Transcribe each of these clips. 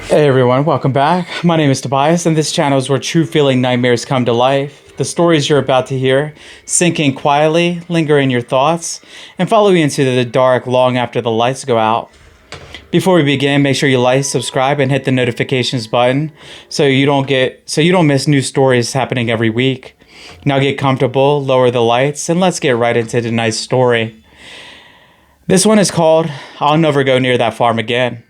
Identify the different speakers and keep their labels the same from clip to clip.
Speaker 1: Hey everyone, welcome back. My name is Tobias, and this channel is where true feeling nightmares come to life. The stories you're about to hear sink in quietly, linger in your thoughts, and follow you into the dark long after the lights go out. Before we begin, make sure you like, subscribe, and hit the notifications button so you don't miss new stories happening every week. Now get comfortable, lower the lights, and let's get right into tonight's story. This one is called I'll Never Go Near That Farm Again.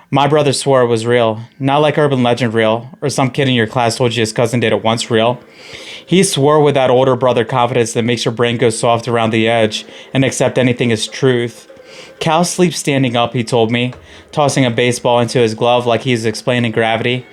Speaker 1: My brother swore it was real, not like urban legend real, or some kid in your class told you his cousin did it once real. He swore with that older brother confidence that makes your brain go soft around the edge and accept anything as truth. Cal sleeps standing up, he told me, tossing a baseball into his glove like he's explaining gravity.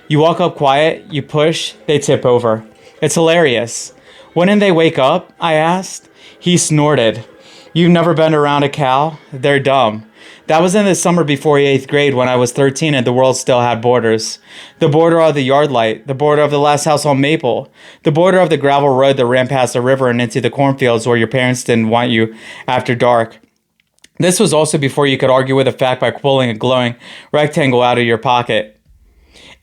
Speaker 1: You walk up quiet, you push, they tip over. It's hilarious. Wouldn't they wake up? I asked. He snorted. You've never been around a cow? They're dumb. That was in the summer before 8th grade when I was 13 and the world still had borders. The border of the yard light, the border of the last house on Maple, the border of the gravel road that ran past the river and into the cornfields where your parents didn't want you after dark. This was also before you could argue with a fact by pulling a glowing rectangle out of your pocket.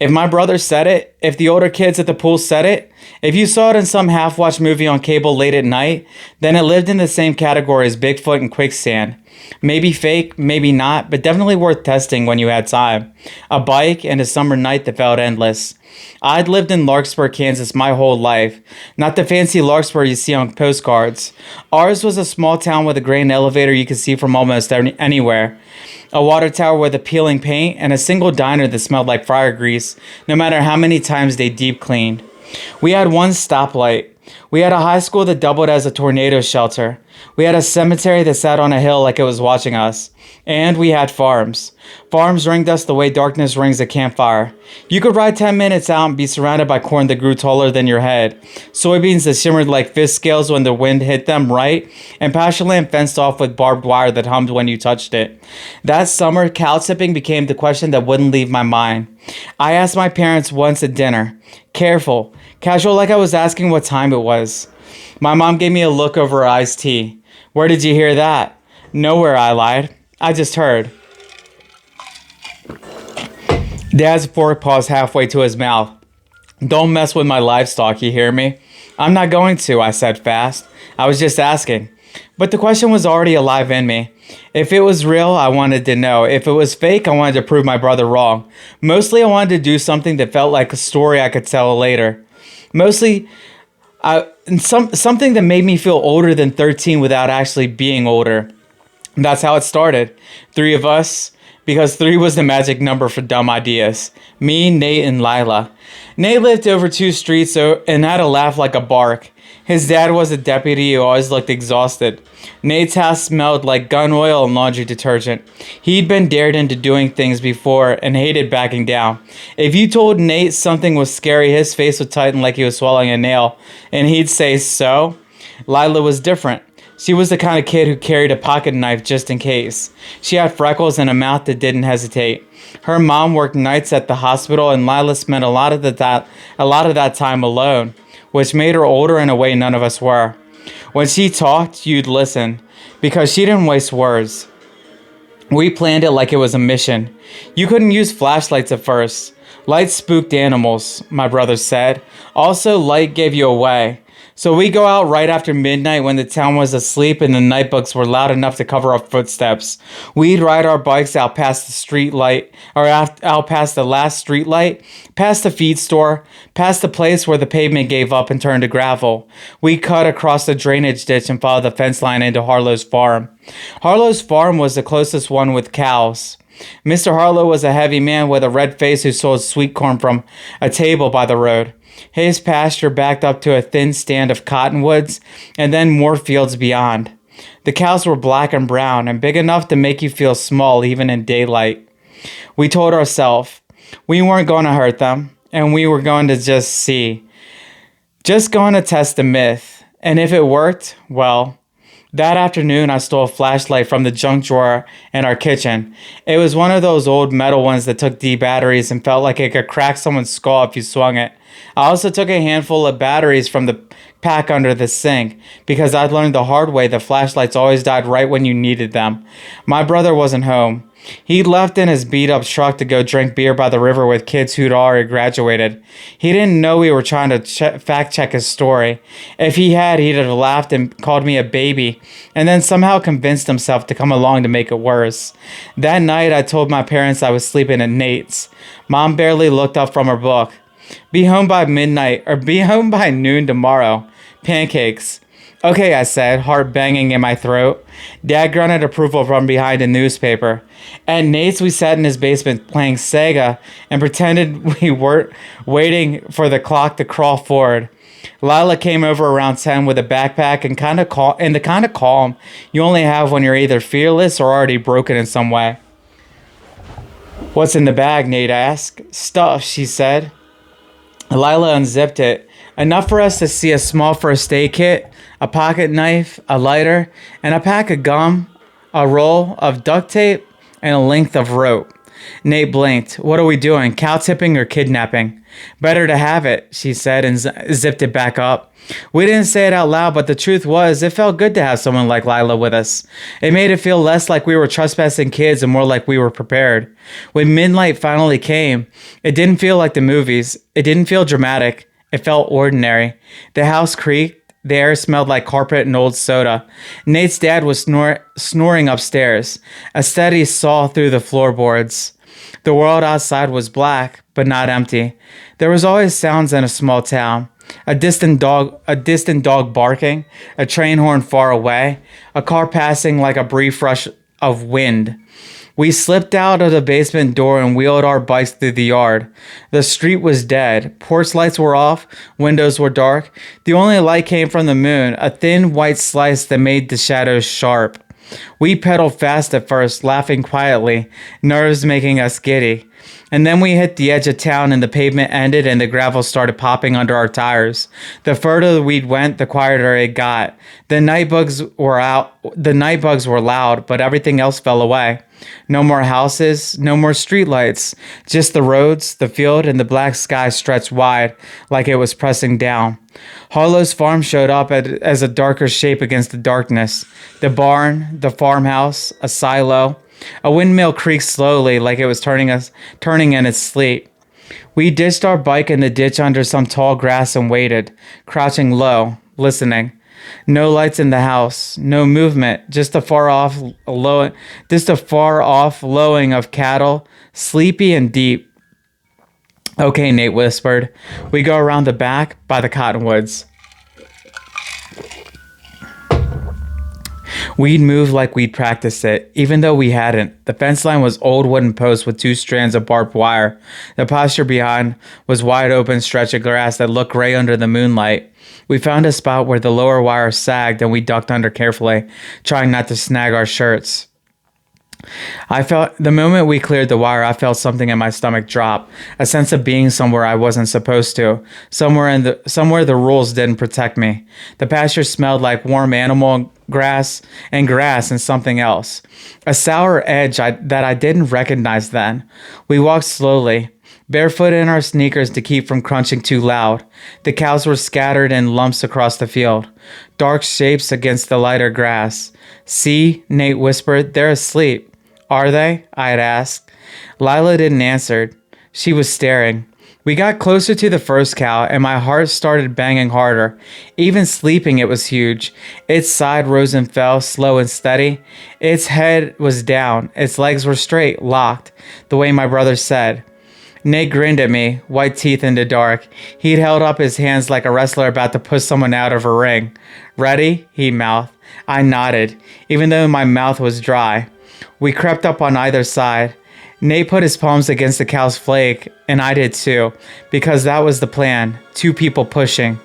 Speaker 1: If my brother said it, if the older kids at the pool said it, if you saw it in some half-watched movie on cable late at night, then it lived in the same category as Bigfoot and quicksand. Maybe fake, maybe not, but definitely worth testing when you had time. A bike and a summer night that felt endless. I'd lived in Larkspur, Kansas my whole life. Not the fancy Larkspur you see on postcards. Ours was a small town with a grain elevator you could see from almost anywhere. A water tower with appealing paint, and a single diner that smelled like fryer grease, no matter how many times they deep cleaned. We had one stoplight. We had a high school that doubled as a tornado shelter. We had a cemetery that sat on a hill like it was watching us. And we had farms. Farms ringed us the way darkness rings a campfire. You could ride 10 minutes out and be surrounded by corn that grew taller than your head, soybeans that shimmered like fist scales when the wind hit them right, and pasture land fenced off with barbed wire that hummed when you touched it. That summer, cow tipping became the question that wouldn't leave my mind. I asked my parents once at dinner, careful, casual like I was asking what time it was. My mom gave me a look over her iced tea. Where did you hear that? Nowhere, I lied. I just heard. Dad's fork paused halfway to his mouth. Don't mess with my livestock, you hear me? I'm not going to, I said fast. I was just asking. But the question was already alive in me. If it was real, I wanted to know. If it was fake, I wanted to prove my brother wrong. Mostly, I wanted to do something that felt like a story I could tell later. Mostly, something that made me feel older than 13 without actually being older. That's how it started. 3 of us, because 3 was the magic number for dumb ideas. Me, Nate, and Lila. Nate lived over 2 streets and had a laugh like a bark. His dad was a deputy who always looked exhausted. Nate's house smelled like gun oil and laundry detergent. He'd been dared into doing things before and hated backing down. If you told Nate something was scary, his face would tighten like he was swallowing a nail, and he'd say, so? Lila was different. She was the kind of kid who carried a pocket knife just in case. She had freckles and a mouth that didn't hesitate. Her mom worked nights at the hospital, and Lila spent a lot of that time alone, which made her older in a way none of us were. When she talked, you'd listen, because she didn't waste words. We planned it like it was a mission. You couldn't use flashlights at first. Light spooked animals, my brother said. Also, light gave you away. So we go out right after midnight when the town was asleep and the night bugs were loud enough to cover our footsteps. We'd ride our bikes out past the street light, or out past the last street light, past the feed store, past the place where the pavement gave up and turned to gravel. We cut across the drainage ditch and followed the fence line into Harlow's farm. Harlow's farm was the closest one with cows. Mr. Harlow was a heavy man with a red face who sold sweet corn from a table by the road. His pasture backed up to a thin stand of cottonwoods and then more fields beyond. The cows were black and brown and big enough to make you feel small even in daylight. We told ourselves we weren't going to hurt them and we were going to just see. Just going to test the myth. And if it worked, well, that afternoon I stole a flashlight from the junk drawer in our kitchen. It was one of those old metal ones that took D batteries and felt like it could crack someone's skull if you swung it. I also took a handful of batteries from the pack under the sink because I'd learned the hard way the flashlights always died right when you needed them. My brother wasn't home. He'd left in his beat up truck to go drink beer by the river with kids who'd already graduated. He didn't know we were trying to fact check his story. If he had, he'd have laughed and called me a baby, and then somehow convinced himself to come along to make it worse. That night, I told my parents I was sleeping at Nate's. Mom barely looked up from her book. Be home by midnight, or be home by noon tomorrow. Pancakes. Okay, I said, heart banging in my throat. Dad grunted approval from behind a newspaper. At Nate's, we sat in his basement playing Sega and pretended we weren't waiting for the clock to crawl forward. Lila came over around 10 with a backpack and the kind of calm you only have when you're either fearless or already broken in some way. What's in the bag? Nate asked. Stuff, she said. Lila unzipped it. Enough for us to see a small first aid kit, a pocket knife, a lighter, and a pack of gum, a roll of duct tape, and a length of rope. Nate blinked. What are we doing? Cow tipping or kidnapping? Better to have it, she said and zipped it back up. We didn't say it out loud, but the truth was it felt good to have someone like Lila with us. It made it feel less like we were trespassing kids and more like we were prepared. When midnight finally came, it didn't feel like the movies. It didn't feel dramatic. It felt ordinary. The house creaked. The air smelled like carpet and old soda. Nate's dad was snoring upstairs. A steady saw through the floorboards. The world outside was black, but not empty. There was always sounds in a small town. A distant dog barking, a train horn far away, a car passing like a brief rush of wind. We slipped out of the basement door and wheeled our bikes through the yard. The street was dead. Porch lights were off. Windows were dark. The only light came from the moon, a thin white slice that made the shadows sharp. We pedaled fast at first, laughing quietly, nerves making us giddy. And then we hit the edge of town and the pavement ended and the gravel started popping under our tires. The further we went, the quieter it got. The night bugs were loud, but everything else fell away. No more houses, no more streetlights. Just the roads, the field, and the black sky stretched wide like it was pressing down. Harlow's farm showed up as a darker shape against the darkness. The barn, the farmhouse, a silo. A windmill creaked slowly like it was turning in its sleep. We ditched our bike in the ditch under some tall grass and waited, crouching low, listening. No lights in the house, no movement, just a far off lowing of cattle, sleepy and deep. Okay, Nate whispered. We go around the back by the cottonwoods. We'd moved like we'd practiced it, even though we hadn't. The fence line was old wooden posts with 2 strands of barbed wire. The pasture behind was wide open stretch of grass that looked gray under the moonlight. We found a spot where the lower wire sagged and we ducked under carefully, trying not to snag our shirts. The moment we cleared the wire, I felt something in my stomach drop, a sense of being somewhere I wasn't supposed to, somewhere the rules didn't protect me. The pasture smelled like warm animal grass and something else, a sour edge that I didn't recognize then. We walked slowly, barefoot in our sneakers to keep from crunching too loud. The cows were scattered in lumps across the field, dark shapes against the lighter grass. See, Nate whispered, they're asleep. Are they? I had asked. Lila didn't answer. She was staring. We got closer to the first cow, and my heart started banging harder. Even sleeping, it was huge. Its side rose and fell, slow and steady. Its head was down. Its legs were straight, locked, the way my brother said. Nate grinned at me, white teeth in the dark. He'd held up his hands like a wrestler about to push someone out of a ring. Ready? He mouthed. I nodded, even though my mouth was dry. We crept up on either side. Nate put his palms against the cow's flank, and I did too, because that was the plan, 2 people pushing.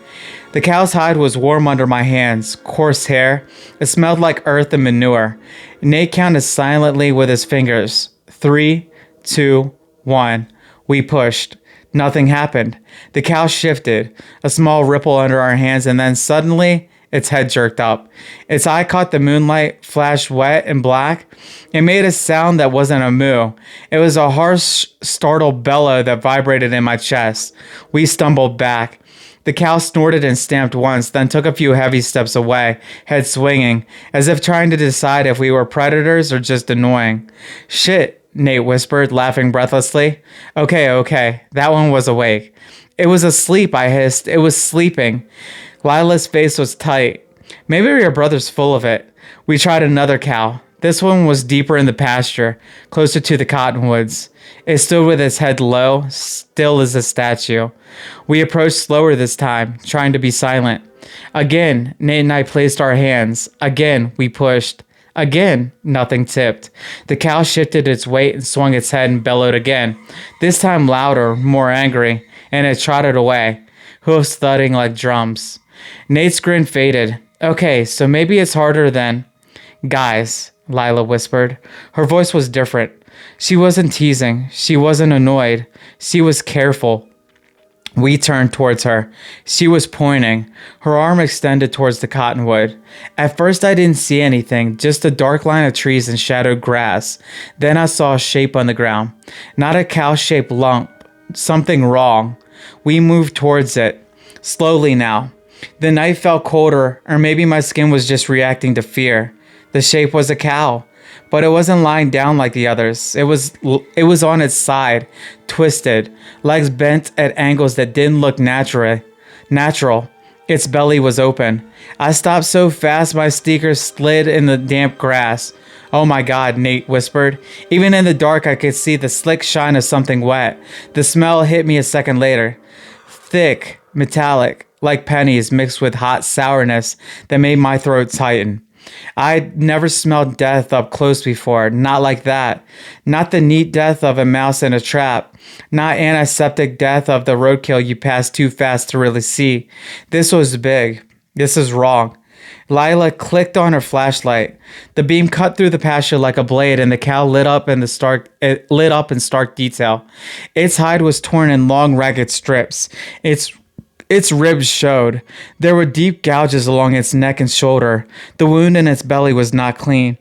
Speaker 1: The cow's hide was warm under my hands, coarse hair. It smelled like earth and manure. Nate counted silently with his fingers. 3, 2, 1. We pushed. Nothing happened. The cow shifted, a small ripple under our hands, and then suddenly its head jerked up. Its eye caught the moonlight, flashed wet and black. It made a sound that wasn't a moo. It was a harsh, startled bellow that vibrated in my chest. We stumbled back. The cow snorted and stamped once, then took a few heavy steps away, head swinging, as if trying to decide if we were predators or just annoying. Shit, Nate whispered, laughing breathlessly. Okay, that one was awake. It was asleep, I hissed. It was sleeping. Lila's face was tight. Maybe your brother's full of it. We tried another cow. This one was deeper in the pasture, closer to the cottonwoods. It stood with its head low, still as a statue. We approached slower this time, trying to be silent. Again, Nate and I placed our hands. Again, we pushed. Again, nothing tipped. The cow shifted its weight and swung its head and bellowed again, this time louder, more angry, and it trotted away, hoofs thudding like drums. Nate's grin faded. Okay, so maybe it's harder than... Guys, Lila whispered. Her voice was different. She wasn't teasing. She wasn't annoyed. She was careful. We turned towards her. She was pointing, her arm extended towards the cottonwood. At first I didn't see anything, just a dark line of trees and shadowed grass. Then I saw a shape on the ground. Not a cow-shaped lump. Something wrong. We moved towards it. Slowly now. The night felt colder, or maybe my skin was just reacting to fear. The shape was a cow, but it wasn't lying down like the others. It was on its side, twisted, legs bent at angles that didn't look natural. Its belly was open. I stopped so fast my sneakers slid in the damp grass. Oh my God, Nate whispered. Even in the dark I could see the slick shine of something wet. The smell hit me a second later. Thick, metallic, like pennies mixed with hot sourness that made my throat tighten. I'd never smelled death up close before, not like that. Not the neat death of a mouse in a trap. Not antiseptic death of the roadkill you pass too fast to really see. This was big. This is wrong. Lila clicked on her flashlight. The beam cut through the pasture like a blade, and the cow lit up in stark detail. Its hide was torn in long, ragged strips. Its ribs showed. There were deep gouges along its neck and shoulder. The wound in its belly was not clean.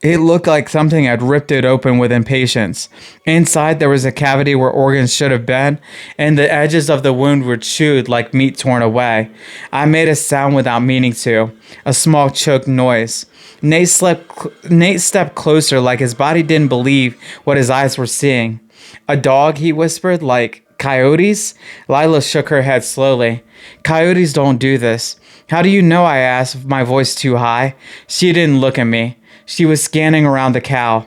Speaker 1: It looked like something had ripped it open with impatience. Inside there was a cavity where organs should have been, and the edges of the wound were chewed like meat torn away. I made a sound without meaning to, a small choked noise. Nate stepped closer like his body didn't believe what his eyes were seeing. A dog, he whispered, like... Coyotes? Lila shook her head slowly. Coyotes don't do this. How do you know? I asked, my voice too high. She didn't look at me. She was scanning around the cow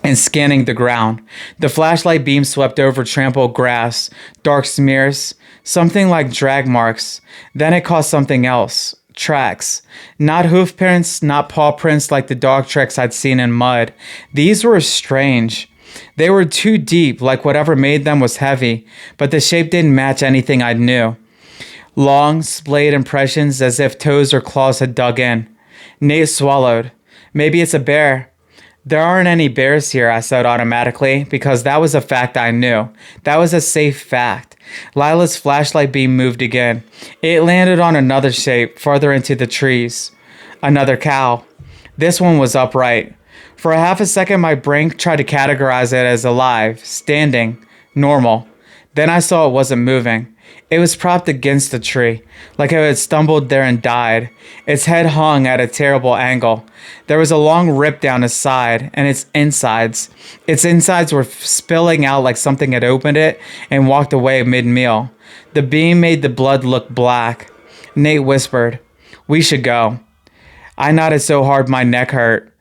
Speaker 1: and scanning the ground. The flashlight beam swept over trampled grass, dark smears, something like drag marks. Then it caught something else. Tracks. Not hoof prints, not paw prints like the dog tracks I'd seen in mud. These were strange. They were too deep, like whatever made them was heavy, but the shape didn't match anything I knew. Long, splayed impressions as if toes or claws had dug in. Nate swallowed. Maybe it's a bear. There aren't any bears here, I said automatically, because that was a fact I knew. That was a safe fact. Lila's flashlight beam moved again. It landed on another shape, farther into the trees. Another cow. This one was upright. For a half a second, my brain tried to categorize it as alive, standing, normal. Then I saw it wasn't moving. It was propped against a tree, like it had stumbled there and died. Its head hung at a terrible angle. There was a long rip down its side, and its insides were spilling out like something had opened it and walked away mid-meal. The beam made the blood look black. Nate whispered, "We should go." I nodded so hard my neck hurt.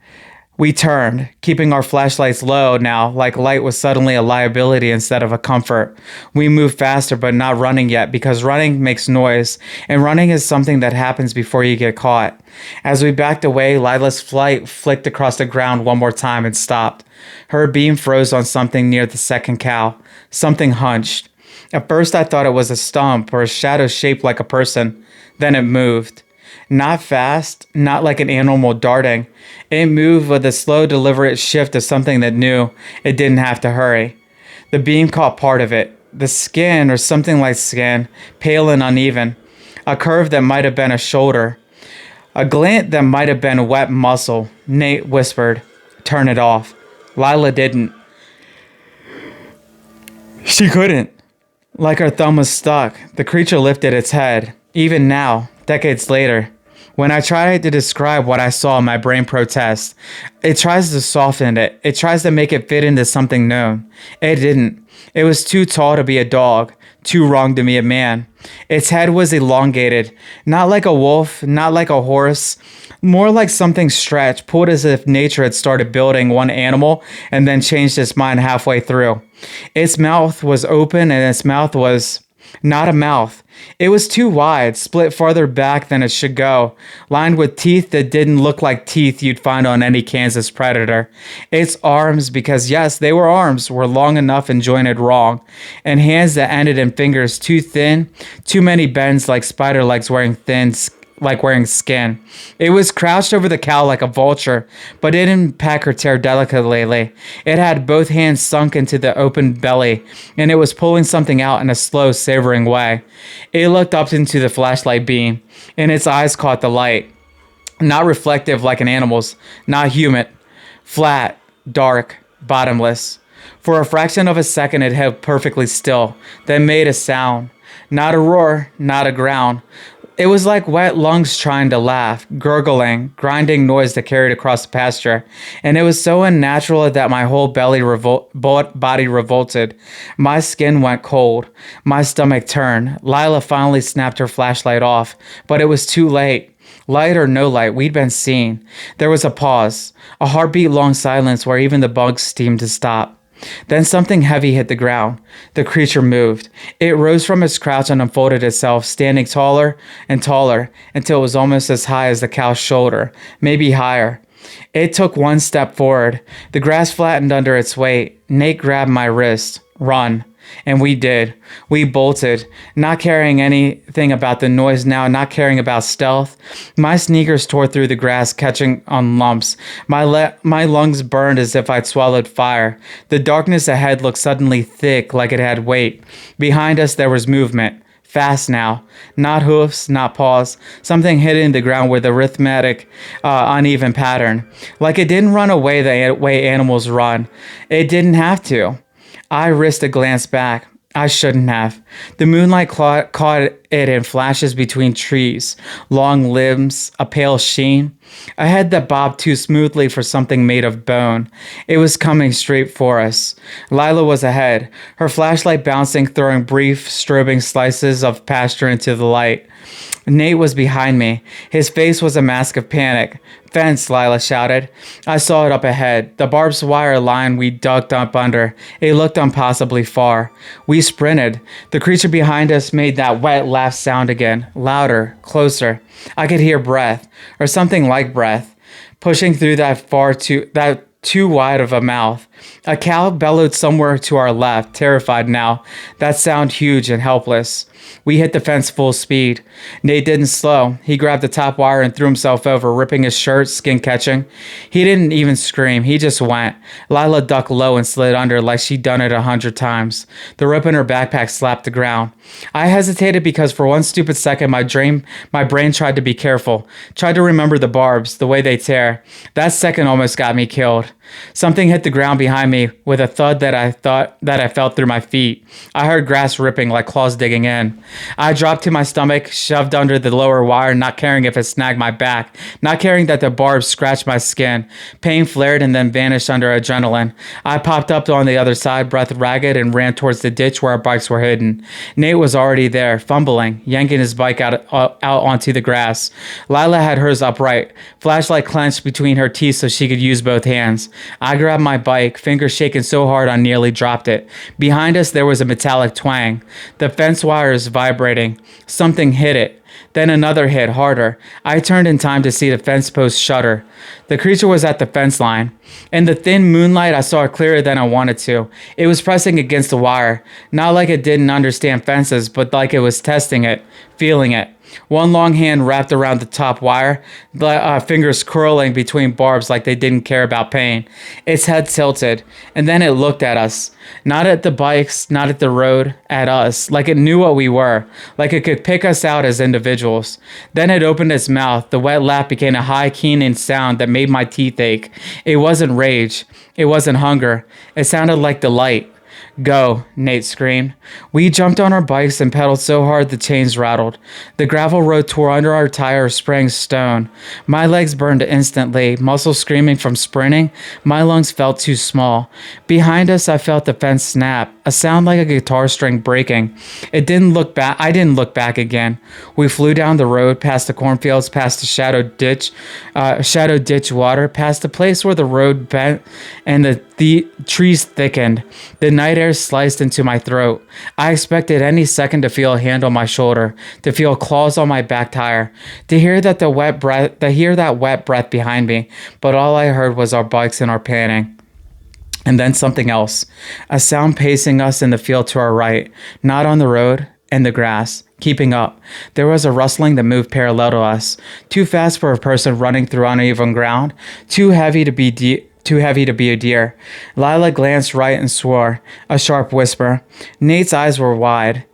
Speaker 1: We turned, keeping our flashlights low now, like light was suddenly a liability instead of a comfort. We moved faster, but not running yet, because running makes noise, and running is something that happens before you get caught. As we backed away, Lila's flight flicked across the ground one more time and stopped. Her beam froze on something near the second cow. Something hunched. At first I thought it was a stump or a shadow shaped like a person. Then it moved. Not fast, not like an animal darting. It moved with a slow, deliberate shift of something that knew it didn't have to hurry. The beam caught part of it. The skin, or something like skin, pale and uneven. a curve that might have been a shoulder, a glint that might have been wet muscle. Nate whispered, "Turn it off." Lila didn't. She couldn't. Like her thumb was stuck, the creature lifted its head. Even now, decades later, when I try to describe what I saw, my brain protests. It tries to soften it. It tries to make it fit into something known. It didn't. It was too tall to be a dog, too wrong to be a man. Its head was elongated, not like a wolf, not like a horse, more like something stretched, pulled as if nature had started building one animal and then changed its mind halfway through. Its mouth was open, and its mouth was not a mouth. It was too wide, split farther back than it should go, lined with teeth that didn't look like teeth you'd find on any Kansas predator. Its arms, because yes, they were arms, were long enough and jointed wrong, and hands that ended in fingers too thin, too many bends like spider legs wearing skin. It was crouched over the cow like a vulture, but it didn't peck or tear delicately. It had both hands sunk into the open belly, and it was pulling something out in a slow, savoring way. It looked up into the flashlight beam, and its eyes caught the light. Not reflective like an animal's, not human. Flat, dark, bottomless. For a fraction of a second it held perfectly still, then made a sound. Not a roar, not a growl. It was like wet lungs trying to laugh, gurgling, grinding noise that carried across the pasture, and it was so unnatural that my whole body revolted. My skin went cold. My stomach turned. Lila finally snapped her flashlight off, but it was too late. Light or no light, we'd been seen. There was a pause, a heartbeat-long silence where even the bugs seemed to stop. Then something heavy hit the ground. The creature moved. It rose from its crouch and unfolded itself, standing taller and taller until it was almost as high as the cow's shoulder, maybe higher. It took one step forward. The grass flattened under its weight. Nate grabbed my wrist. "Run." And we did. We bolted, not caring anything about the noise now, not caring about stealth. My sneakers tore through the grass, catching on lumps. My lungs burned as if I'd swallowed fire. The darkness ahead looked suddenly thick, like it had weight. Behind us there was movement. Fast now. Not hoofs, not paws. Something hit in the ground with a rhythmic, uneven pattern. Like it didn't run away the way animals run. It didn't have to. I risked a glance back. I shouldn't have. The moonlight caught it in flashes between trees, long limbs, a pale sheen, a head that bobbed too smoothly for something made of bone. It was coming straight for us. Lila was ahead, her flashlight bouncing, throwing brief, strobing slices of pasture into the light. Nate was behind me. His face was a mask of panic. "Fence," Lila shouted. I saw it up ahead, the barbed wire line we ducked up under. It looked impossibly far. We sprinted. The creature behind us made that wet laugh sound again, louder, closer. I could hear breath, or something like breath, pushing through that too wide of a mouth. A cow bellowed somewhere to our left, terrified now. That sound huge and helpless. We hit the fence full speed. Nate didn't slow. He grabbed the top wire and threw himself over, ripping his shirt, skin catching. He didn't even scream. He just went. Lila ducked low and slid under like she'd done it 100 times. The rope in her backpack slapped the ground. I hesitated because for one stupid second my brain tried to be careful, tried to remember the barbs, the way they tear. That second almost got me killed. Something hit the ground behind me with a thud that I felt through my feet. I heard grass ripping like claws digging in. I dropped to my stomach, shoved under the lower wire, not caring if it snagged my back, not caring that the barbs scratched my skin. Pain flared and then vanished under adrenaline. I popped up on the other side, breath ragged, and ran towards the ditch where our bikes were hidden. Nate was already there, fumbling, yanking his bike out onto the grass. Lila had hers upright, flashlight clenched between her teeth so she could use both hands. I grabbed my bike, fingers shaking so hard I nearly dropped it. Behind us there was a metallic twang. The fence wires vibrating. Something hit it. Then another hit, harder. I turned in time to see the fence post shudder. The creature was at the fence line. In the thin moonlight, I saw it clearer than I wanted to. It was pressing against the wire. Not like it didn't understand fences, but like it was testing it, feeling it. One long hand wrapped around the top wire, fingers curling between barbs like they didn't care about pain. Its head tilted, and then it looked at us. Not at the bikes, not at the road, at us, like it knew what we were, like it could pick us out as individuals. Then it opened its mouth. The wet laugh became a high, keening sound that made my teeth ache. It wasn't rage. It wasn't hunger. It sounded like delight. Go, Nate screamed. We jumped on our bikes and pedaled so hard the chains rattled. The gravel road tore under our tires, spraying stone. My legs burned instantly, muscles screaming from sprinting. My lungs felt too small. Behind us, I felt the fence snap, a sound like a guitar string breaking. I didn't look back again. We flew down the road, past the cornfields, past the shadow ditch water, past the place where the road bent and the trees thickened. The night air sliced into my throat. I expected any second to feel a hand on my shoulder, to feel claws on my back tire, to hear that wet breath behind me, but all I heard was our bikes and our panting. And then something else, a sound pacing us in the field to our right, not on the road, and the grass, keeping up. There was a rustling that moved parallel to us, too fast for a person running through uneven ground, too heavy to be a deer. Lila glanced right and swore, a sharp whisper. Nate's eyes were wide.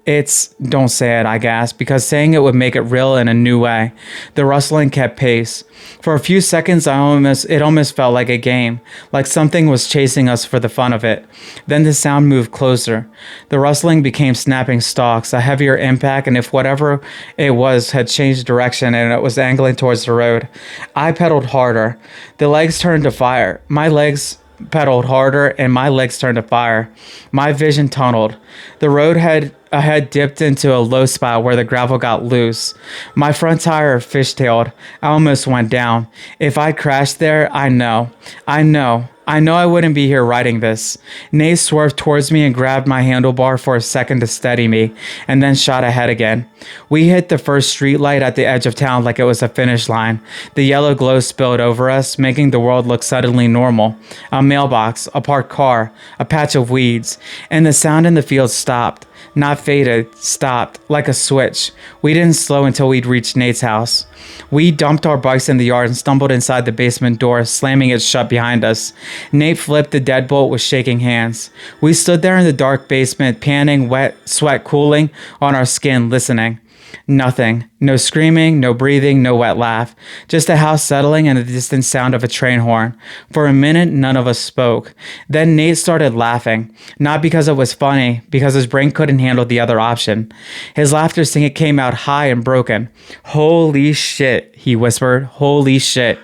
Speaker 1: Don't say it, I gasped, because saying it would make it real in a new way. The rustling kept pace. For a few seconds, it almost felt like a game, like something was chasing us for the fun of it. Then the sound moved closer. The rustling became snapping stalks, a heavier impact, and if whatever it was had changed direction and it was angling towards the road, I pedaled harder. The legs turned to fire. My legs pedaled harder and my legs turned to fire. My vision tunneled. The road ahead dipped into a low spot where the gravel got loose. My front tire fishtailed. I almost went down. If I'd crashed there, I know I wouldn't be here writing this. Nate swerved towards me and grabbed my handlebar for a second to steady me, and then shot ahead again. We hit the first street light at the edge of town like it was a finish line. The yellow glow spilled over us, making the world look suddenly normal. A mailbox, a parked car, a patch of weeds, and the sound in the field stopped. Not faded, stopped, like a switch. We didn't slow until we'd reached Nate's house. We dumped our bikes in the yard and stumbled inside the basement door, slamming it shut behind us. Nate flipped the deadbolt with shaking hands. We stood there in the dark basement, panting, wet sweat cooling on our skin, listening. Nothing. No screaming, no breathing, no wet laugh. Just a house settling and the distant sound of a train horn. For a minute, none of us spoke. Then Nate started laughing. Not because it was funny, because his brain couldn't handle the other option. His laughter came out high and broken. Holy shit, he whispered. Holy shit.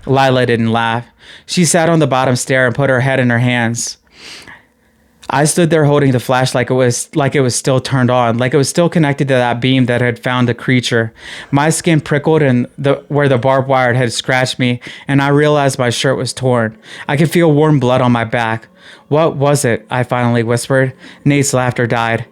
Speaker 1: Lila didn't laugh. She sat on the bottom stair and put her head in her hands. I stood there holding the flash like it was still turned on, like it was still connected to that beam that had found the creature. My skin prickled and where the barbed wire had scratched me, and I realized my shirt was torn. I could feel warm blood on my back. What was it? I finally whispered. Nate's laughter died.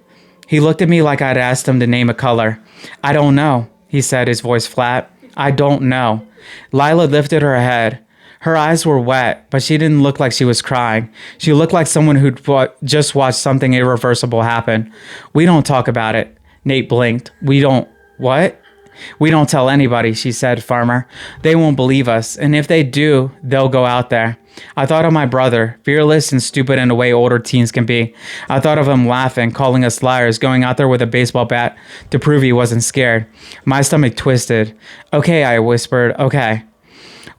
Speaker 1: He looked at me like I'd asked him to name a color. I don't know, he said, his voice flat. I don't know. Lila lifted her head. Her eyes were wet, but she didn't look like she was crying. She looked like someone who'd just watched something irreversible happen. We don't talk about it. Nate blinked. What? We don't tell anybody, she said, farmer. They won't believe us, and if they do, they'll go out there. I thought of my brother, fearless and stupid in a way older teens can be. I thought of him laughing, calling us liars, going out there with a baseball bat to prove he wasn't scared. My stomach twisted. Okay, I whispered, okay.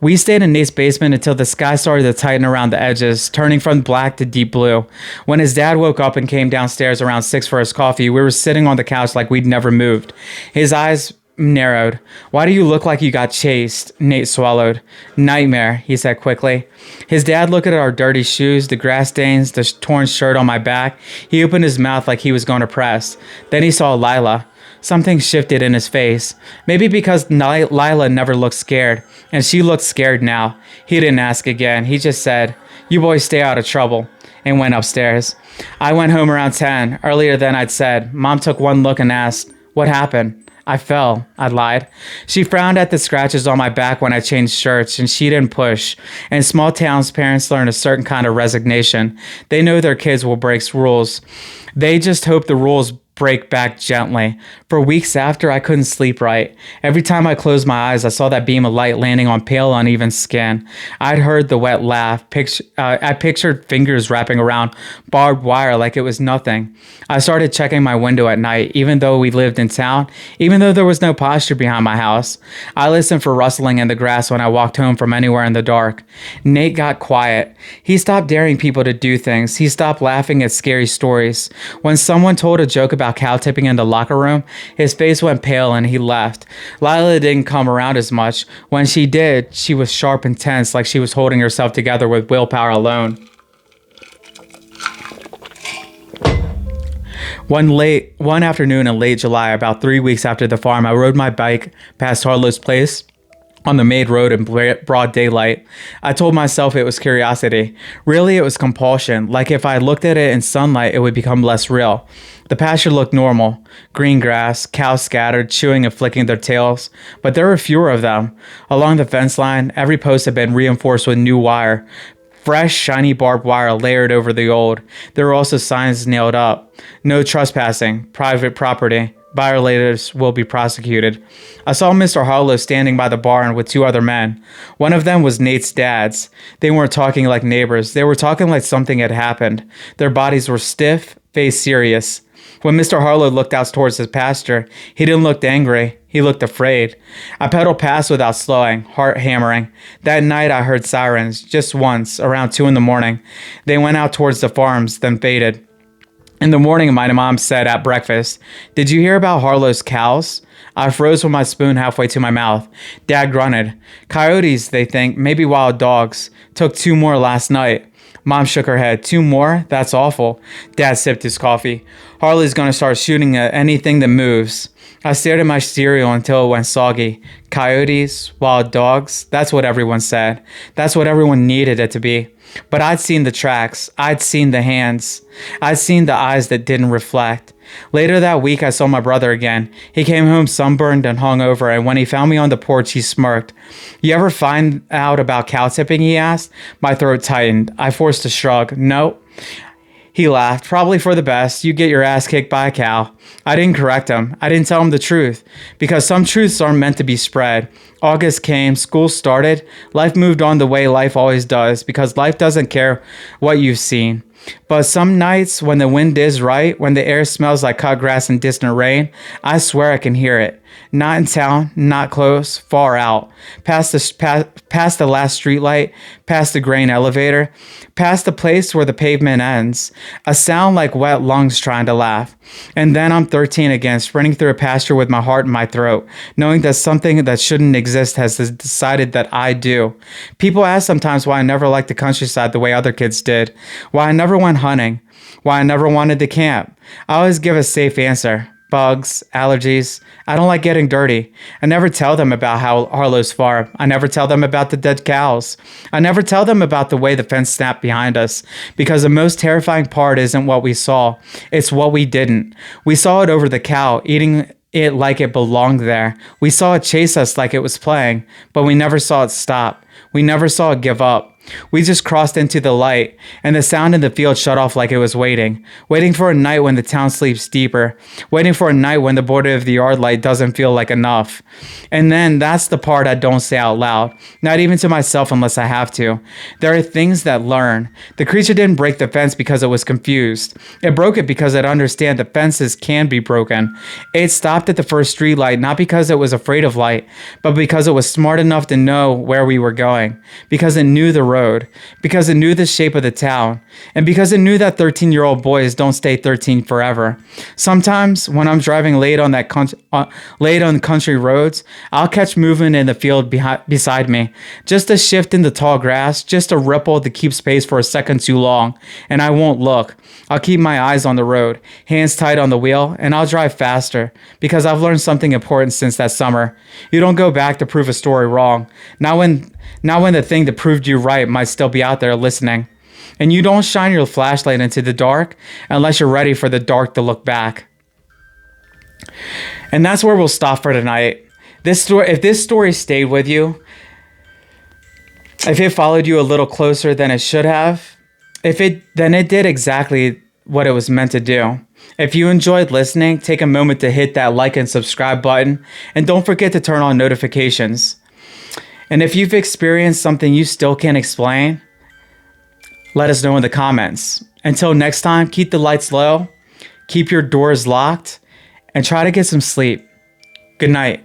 Speaker 1: We stayed in Nate's basement until the sky started to tighten around the edges, turning from black to deep blue. When his dad woke up and came downstairs around 6 for his coffee, we were sitting on the couch like we'd never moved. His eyes narrowed. Why do you look like you got chased? Nate swallowed. Nightmare, he said quickly. His dad looked at our dirty shoes, the grass stains, the torn shirt on my back. He opened his mouth like he was going to press. Then he saw Lila. Something shifted in his face. Maybe because Lila never looked scared, and she looked scared now. He didn't ask again. He just said, "You boys stay out of trouble," and went upstairs. I went home around 10, earlier than I'd said. Mom took one look and asked, "What happened?" I fell, I lied. She frowned at the scratches on my back when I changed shirts, and she didn't push. In small towns, parents learn a certain kind of resignation. They know their kids will break rules. They just hope the rules break back gently. For weeks after, I couldn't sleep right. Every time I closed my eyes, I saw that beam of light landing on pale, uneven skin. I'd heard the wet laugh. I pictured fingers wrapping around barbed wire like it was nothing. I started checking my window at night, even though we lived in town, even though there was no posture behind my house. I listened for rustling in the grass when I walked home from anywhere in the dark. Nate got quiet. He stopped daring people to do things. He stopped laughing at scary stories. When someone told a joke about cow tipping in the locker room, his face went pale and he left. Lila didn't come around as much. When she did, she was sharp and tense, like she was holding herself together with willpower alone. One afternoon in late July, about 3 weeks after the farm, I rode my bike past Harlow's place on the maid road in broad daylight. I told myself it was curiosity. Really, it was compulsion. Like if I looked at it in sunlight, it would become less real. The pasture looked normal. Green grass, cows scattered, chewing and flicking their tails. But there were fewer of them. Along the fence line, every post had been reinforced with new wire. Fresh, shiny barbed wire layered over the old. There were also signs nailed up. No trespassing, private property. Violators will be prosecuted. I saw Mr. Harlow standing by the barn with two other men. One of them was Nate's dad's. They weren't talking like neighbors. They were talking like something had happened. Their bodies were stiff, face serious. When Mr. Harlow looked out towards his pasture, he didn't look angry. He looked afraid. I pedaled past without slowing, heart hammering. That night I heard sirens, just once, around 2 a.m. They went out towards the farms, then faded. In the morning, my mom said at breakfast, "Did you hear about Harlow's cows?" I froze with my spoon halfway to my mouth. Dad grunted. "Coyotes, they think, maybe wild dogs. Took 2 more last night." Mom shook her head. "2 more? That's awful." Dad sipped his coffee. "Harley's gonna start shooting at anything that moves." I stared at my cereal until it went soggy. Coyotes, wild dogs, that's what everyone said. That's what everyone needed it to be. But I'd seen the tracks. I'd seen the hands. I'd seen the eyes that didn't reflect. Later that week, I saw my brother again. He came home sunburned and hungover, and when he found me on the porch, he smirked. "You ever find out about cow tipping?" he asked. My throat tightened. I forced a shrug. "No." He laughed. "Probably for the best. You get your ass kicked by a cow." I didn't correct him. I didn't tell him the truth. Because some truths aren't meant to be spread. August came. School started. Life moved on the way life always does. Because life doesn't care what you've seen. But some nights when the wind is right, when the air smells like cut grass and distant rain, I swear I can hear it. Not in town, not close, far out. Past the last streetlight, past the grain elevator, past the place where the pavement ends. A sound like wet lungs trying to laugh. And then I'm 13 again, sprinting through a pasture with my heart in my throat, knowing that something that shouldn't exist has decided that I do. People ask sometimes why I never liked the countryside the way other kids did, why I never went hunting, why I never wanted to camp. I always give a safe answer. Bugs, allergies. I don't like getting dirty. I never tell them about how Harlow's farm. I never tell them about the dead cows. I never tell them about the way the fence snapped behind us. Because the most terrifying part isn't what we saw. It's what we didn't. We saw it over the cow, eating it like it belonged there. We saw it chase us like it was playing. But we never saw it stop. We never saw it give up. We just crossed into the light, and the sound in the field shut off like it was waiting for a night when the town sleeps deeper, waiting for a night when the border of the yard light doesn't feel like enough. And then that's the part I don't say out loud, not even to myself unless I have to. There are things that learn. The creature didn't break the fence because it was confused. It broke it because it understands that fences can be broken. It stopped at the first street light, not because it was afraid of light, but because it was smart enough to know where we were going, because it knew the road, because it knew the shape of the town, and because it knew that 13-year-old boys don't stay 13 forever. Sometimes when I'm driving late on country roads, I'll catch movement in the field beside me, just a shift in the tall grass, just a ripple that keeps pace for a second too long, and I won't look. I'll keep my eyes on the road, hands tight on the wheel, and I'll drive faster, because I've learned something important since that summer. You don't go back to prove a story wrong, not when the thing that proved you right might still be out there listening. And you don't shine your flashlight into the dark unless you're ready for the dark to look back. And that's where we'll stop for tonight. If this story stayed with you, if it followed you a little closer than it should have, then it did exactly what it was meant to do. If you enjoyed listening, take a moment to hit that like and subscribe button, and don't forget to turn on notifications. And if you've experienced something you still can't explain, let us know in the comments. Until next time, keep the lights low, keep your doors locked, and try to get some sleep. Good night.